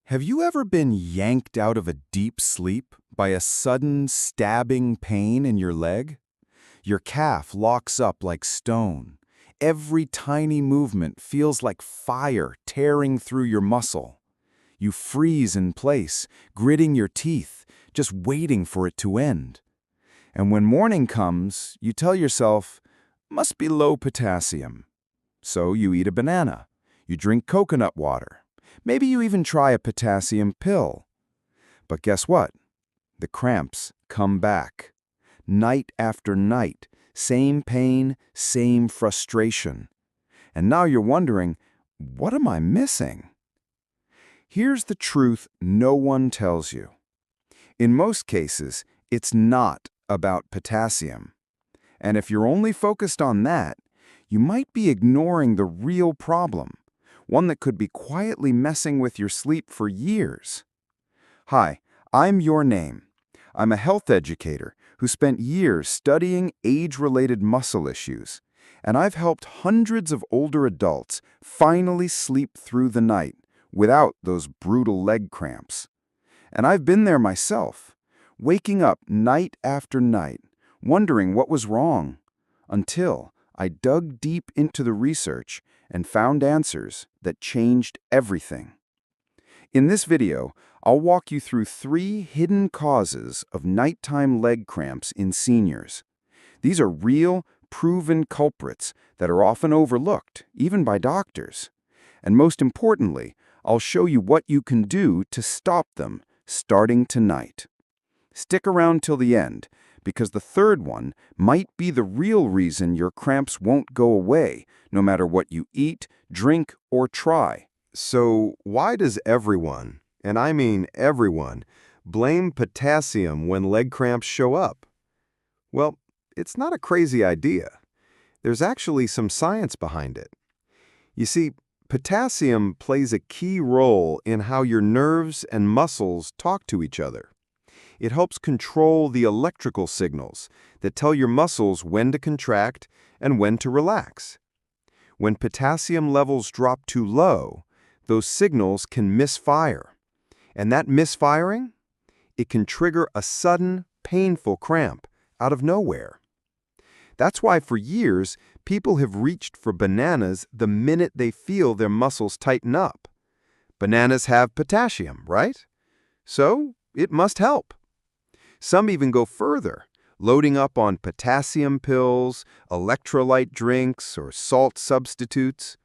Have you ever been yanked out of a deep sleep by a sudden stabbing pain in your leg? Your calf locks up like stone. Every tiny movement feels like fire tearing through your muscle. You freeze in place, gritting your teeth, just waiting for it to end. And when morning comes, you tell yourself, must be low potassium. So you eat a banana. You drink coconut water. Maybe you even try a potassium pill. But guess what? The cramps come back. Night after night, same pain, same frustration. And now you're wondering, what am I missing? Here's the truth no one tells you. In most cases, it's not about potassium. And if you're only focused on that, you might be ignoring the real problem, one that could be quietly messing with your sleep for years. Hi, I'm Your Name. I'm a health educator who spent years studying age-related muscle issues, and I've helped hundreds of older adults finally sleep through the night without those brutal leg cramps. And I've been there myself, waking up night after night, wondering what was wrong, until I dug deep into the research and found answers that changed everything. In this video, I'll walk you through 3 hidden causes of nighttime leg cramps in seniors. These are real, proven culprits that are often overlooked, even by doctors. And most importantly, I'll show you what you can do to stop them starting tonight. Stick around till the end, because the third one might be the real reason your cramps won't go away, no matter what you eat, drink, or try. So why does everyone, and I mean everyone, blame potassium when leg cramps show up? Well, it's not a crazy idea. There's actually some science behind it. You see, potassium plays a key role in how your nerves and muscles talk to each other. It helps control the electrical signals that tell your muscles when to contract and when to relax. When potassium levels drop too low, those signals can misfire. And that misfiring, it can trigger a sudden, painful cramp out of nowhere. That's why for years, people have reached for bananas the minute they feel their muscles tighten up. Bananas have potassium, right? So it must help. Some even go further, loading up on potassium pills, electrolyte drinks, or salt substitutes.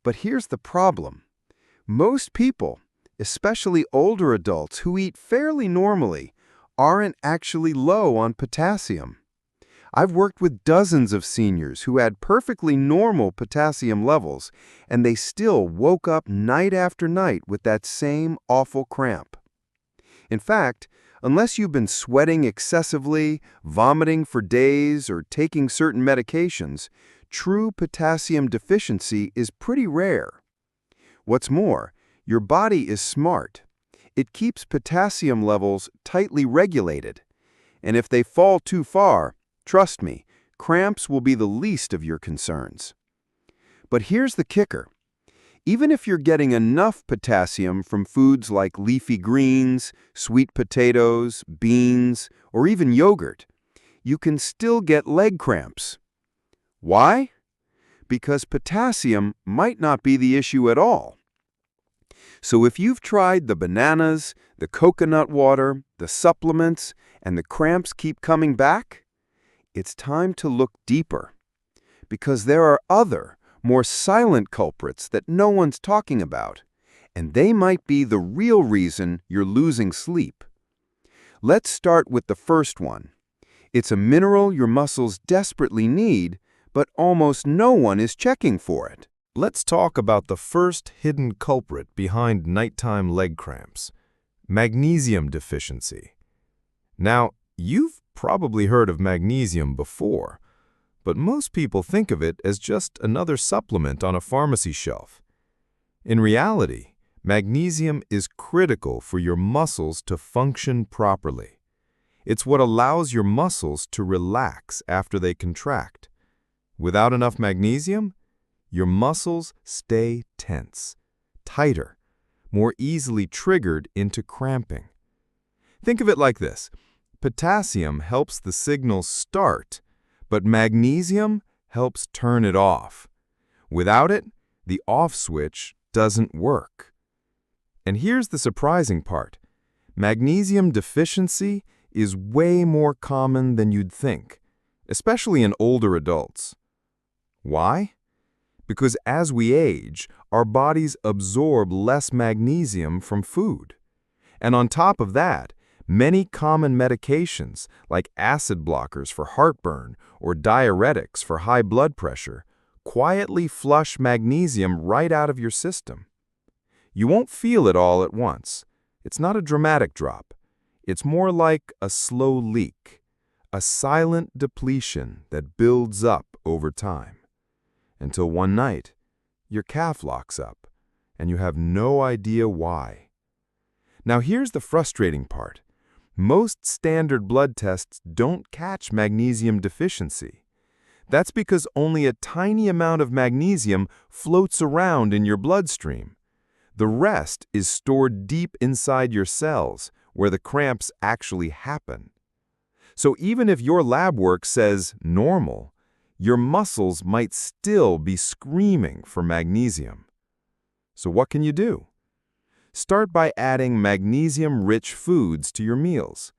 But here's the problem. Most people, especially older adults who eat fairly normally, aren't actually low on potassium. I've worked with dozens of seniors who had perfectly normal potassium levels, and they still woke up night after night with that same awful cramp. In fact, unless you've been sweating excessively, vomiting for days, or taking certain medications, true potassium deficiency is pretty rare. What's more, your body is smart. It keeps potassium levels tightly regulated. And if they fall too far, trust me, cramps will be the least of your concerns. But here's the kicker. Even if you're getting enough potassium from foods like leafy greens, sweet potatoes, beans, or even yogurt, you can still get leg cramps. Why? Because potassium might not be the issue at all. So if you've tried the bananas, the coconut water, the supplements, and the cramps keep coming back, it's time to look deeper. Because there are other, more silent culprits that no one's talking about, and they might be the real reason you're losing sleep. Let's start with the first one. It's a mineral your muscles desperately need, but almost no one is checking for it. Let's talk about the first hidden culprit behind nighttime leg cramps: magnesium deficiency. Now, you've probably heard of magnesium before, but most people think of it as just another supplement on a pharmacy shelf. In reality, magnesium is critical for your muscles to function properly. It's what allows your muscles to relax after they contract. Without enough magnesium, your muscles stay tense, tighter, more easily triggered into cramping. Think of it like this. Potassium helps the signal start, but magnesium helps turn it off. Without it, the off switch doesn't work. And here's the surprising part. Magnesium deficiency is way more common than you'd think, especially in older adults. Why? Because as we age, our bodies absorb less magnesium from food. And on top of that, many common medications, like acid blockers for heartburn or diuretics for high blood pressure, quietly flush magnesium right out of your system. You won't feel it all at once. It's not a dramatic drop. It's more like a slow leak, a silent depletion that builds up over time. Until one night, your calf locks up, and you have no idea why. Now here's the frustrating part. Most standard blood tests don't catch magnesium deficiency. That's because only a tiny amount of magnesium floats around in your bloodstream. The rest is stored deep inside your cells, where the cramps actually happen. So even if your lab work says normal, your muscles might still be screaming for magnesium. So what can you do? Start by adding magnesium-rich foods to your meals.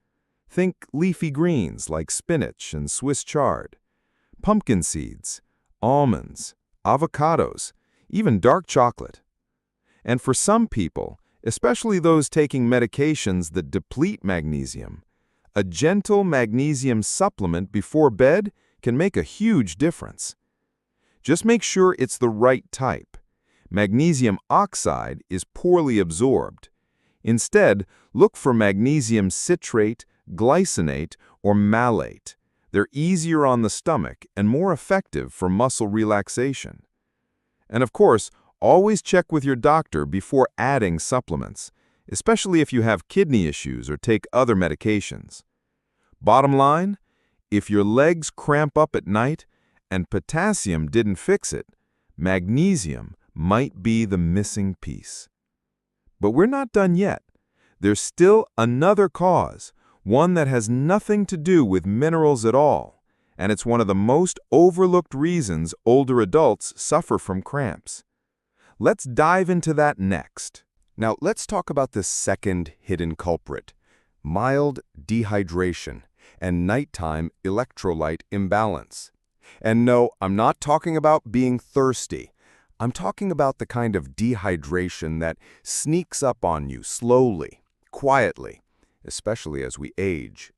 Think leafy greens like spinach and Swiss chard, pumpkin seeds, almonds, avocados, even dark chocolate. And for some people, especially those taking medications that deplete magnesium, a gentle magnesium supplement before bed can make a huge difference. Just make sure it's the right type. Magnesium oxide is poorly absorbed. Instead, look for magnesium citrate, glycinate, or malate. They're easier on the stomach and more effective for muscle relaxation. And of course, always check with your doctor before adding supplements, especially if you have kidney issues or take other medications. Bottom line, if your legs cramp up at night and potassium didn't fix it, magnesium might be the missing piece. But we're not done yet. There's still another cause, one that has nothing to do with minerals at all, and it's one of the most overlooked reasons older adults suffer from cramps. Let's dive into that next. Now, let's talk about the second hidden culprit, mild dehydration and nighttime electrolyte imbalance. And no, I'm not talking about being thirsty. I'm talking about the kind of dehydration that sneaks up on you slowly, quietly, especially as we age.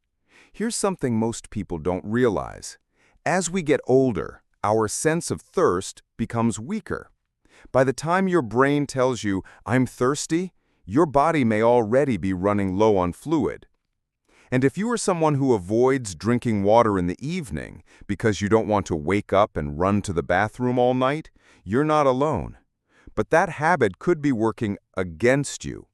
Here's something most people don't realize. As we get older, our sense of thirst becomes weaker. By the time your brain tells you, "I'm thirsty," your body may already be running low on fluid. And if you are someone who avoids drinking water in the evening because you don't want to wake up and run to the bathroom all night, you're not alone. But that habit could be working against you.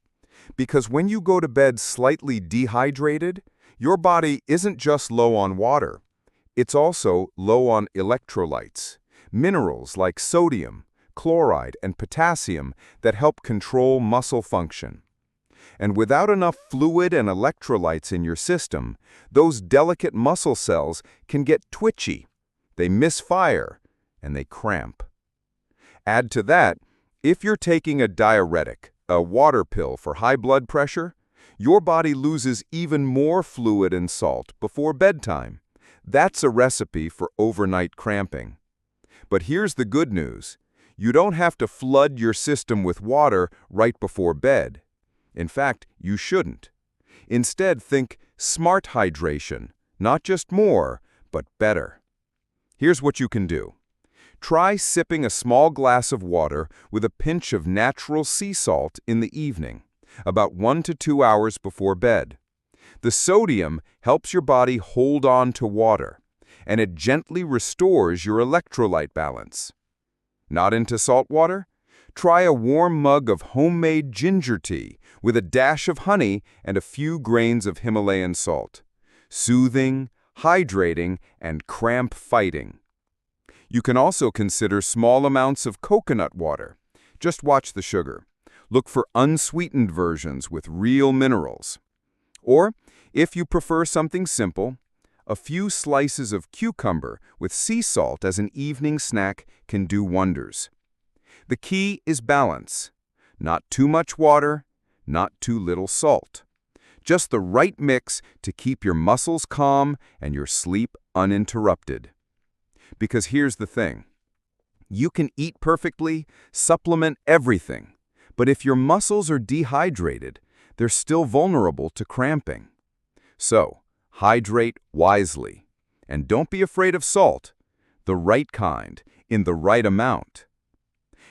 Because when you go to bed slightly dehydrated, your body isn't just low on water. It's also low on electrolytes, minerals like sodium, chloride, and potassium that help control muscle function. And without enough fluid and electrolytes in your system, those delicate muscle cells can get twitchy, they misfire, and they cramp. Add to that, if you're taking a diuretic, a water pill for high blood pressure, your body loses even more fluid and salt before bedtime. That's a recipe for overnight cramping. But here's the good news. You don't have to flood your system with water right before bed. In fact, you shouldn't. Instead, think smart hydration, not just more, but better. Here's what you can do. Try sipping a small glass of water with a pinch of natural sea salt in the evening, about 1 to 2 hours before bed. The sodium helps your body hold on to water, and it gently restores your electrolyte balance. Not into salt water? Try a warm mug of homemade ginger tea with a dash of honey and a few grains of Himalayan salt. Soothing, hydrating, and cramp-fighting. You can also consider small amounts of coconut water. Just watch the sugar. Look for unsweetened versions with real minerals. Or, if you prefer something simple, a few slices of cucumber with sea salt as an evening snack can do wonders. The key is balance. Not too much water, not too little salt. Just the right mix to keep your muscles calm and your sleep uninterrupted. Because here's the thing. You can eat perfectly, supplement everything, but if your muscles are dehydrated, they're still vulnerable to cramping. So, hydrate wisely. And don't be afraid of salt, the right kind, in the right amount.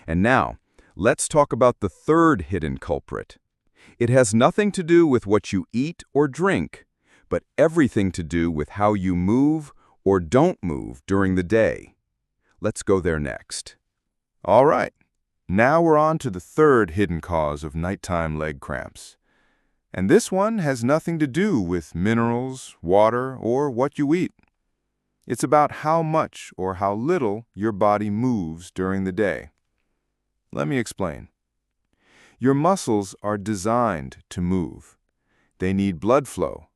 And now, let's talk about the third hidden culprit. It has nothing to do with what you eat or drink, but everything to do with how you move or don't move during the day. Let's go there next. All right, now we're on to the third hidden cause of nighttime leg cramps. And this one has nothing to do with minerals, water, or what you eat. It's about how much or how little your body moves during the day. Let me explain. Your muscles are designed to move. They need blood flow.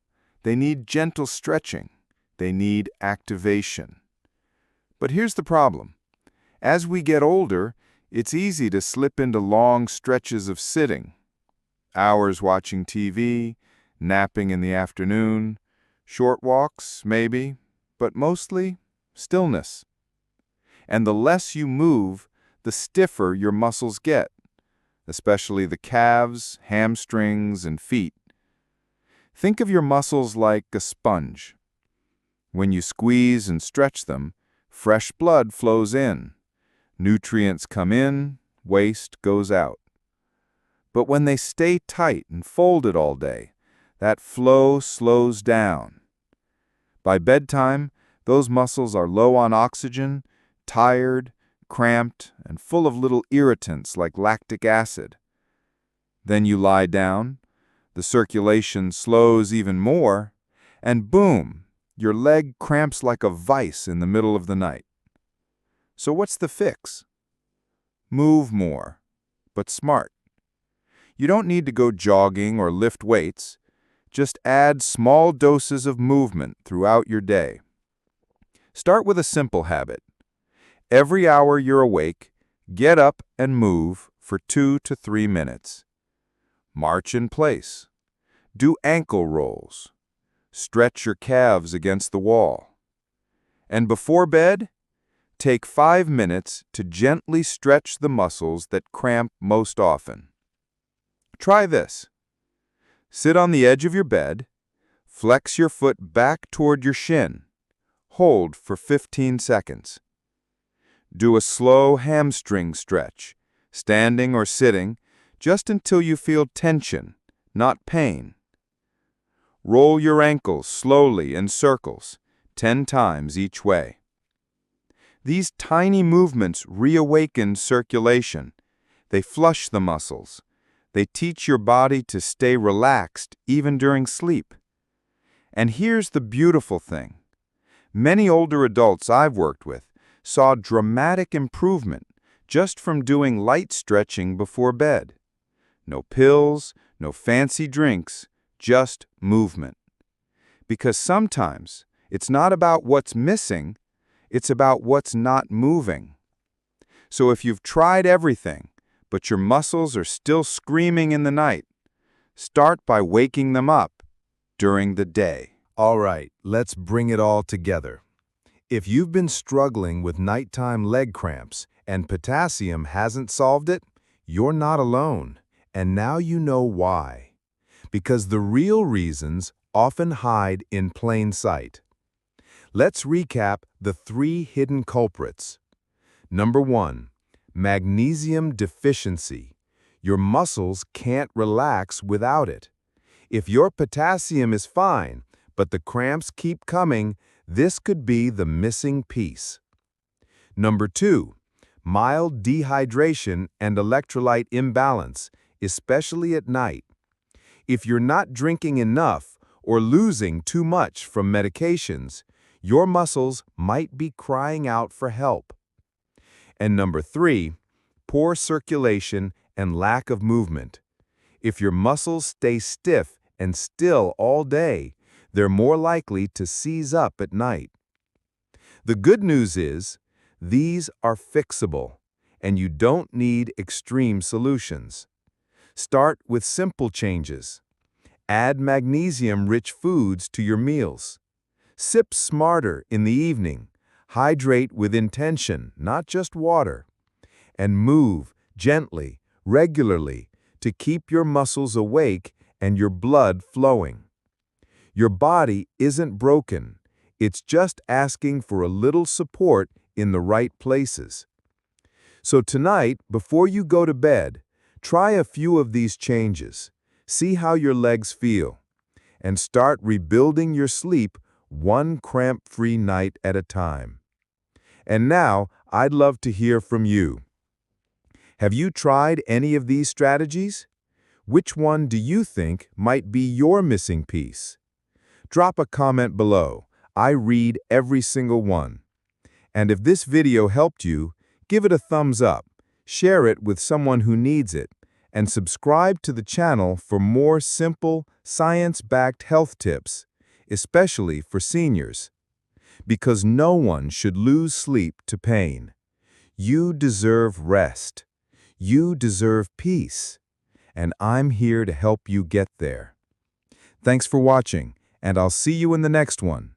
They need gentle stretching. They need activation. But here's the problem. As we get older, it's easy to slip into long stretches of sitting. Hours watching TV, napping in the afternoon, short walks, maybe, but mostly stillness. And the less you move, the stiffer your muscles get, especially the calves, hamstrings, and feet. Think of your muscles like a sponge. When you squeeze and stretch them, fresh blood flows in. Nutrients come in, waste goes out. But when they stay tight and folded all day, that flow slows down. By bedtime, those muscles are low on oxygen, tired, cramped, and full of little irritants like lactic acid. Then you lie down, the circulation slows even more, and boom, your leg cramps like a vice in the middle of the night. So what's the fix? Move more, but smart. You don't need to go jogging or lift weights. Just add small doses of movement throughout your day. Start with a simple habit. Every hour you're awake, get up and move for 2 to 3 minutes. March in place. Do ankle rolls. Stretch your calves against the wall. And before bed, take 5 minutes to gently stretch the muscles that cramp most often. Try this. Sit on the edge of your bed, flex your foot back toward your shin. Hold for 15 seconds. Do a slow hamstring stretch, standing or sitting, just until you feel tension, not pain. Roll your ankles slowly in circles, 10 times each way. These tiny movements reawaken circulation. They flush the muscles. They teach your body to stay relaxed even during sleep. And here's the beautiful thing. Many older adults I've worked with saw dramatic improvement just from doing light stretching before bed. No pills, no fancy drinks, just movement. Because sometimes it's not about what's missing, it's about what's not moving. So if you've tried everything, but your muscles are still screaming in the night, start by waking them up during the day. All right, let's bring it all together. If you've been struggling with nighttime leg cramps and potassium hasn't solved it, you're not alone. And now you know why. Because the real reasons often hide in plain sight. Let's recap the 3 hidden culprits. Number 1, magnesium deficiency. Your muscles can't relax without it. If your potassium is fine, but the cramps keep coming, this could be the missing piece. Number 2, mild dehydration and electrolyte imbalance, especially at night. If you're not drinking enough or losing too much from medications, your muscles might be crying out for help. And number 3, poor circulation and lack of movement. If your muscles stay stiff and still all day, they're more likely to seize up at night. The good news is, these are fixable, and you don't need extreme solutions. Start with simple changes. Add magnesium-rich foods to your meals. Sip smarter in the evening. Hydrate with intention, not just water. And move gently, regularly, to keep your muscles awake and your blood flowing. Your body isn't broken. It's just asking for a little support in the right places. So tonight, before you go to bed, try a few of these changes. See how your legs feel. And start rebuilding your sleep one cramp-free night at a time. And now, I'd love to hear from you. Have you tried any of these strategies? Which one do you think might be your missing piece? Drop a comment below. I read every single one. And if this video helped you, give it a thumbs up, share it with someone who needs it, and subscribe to the channel for more simple, science-backed health tips, especially for seniors. Because no one should lose sleep to pain. You deserve rest. You deserve peace. And I'm here to help you get there. Thanks for watching, and I'll see you in the next one.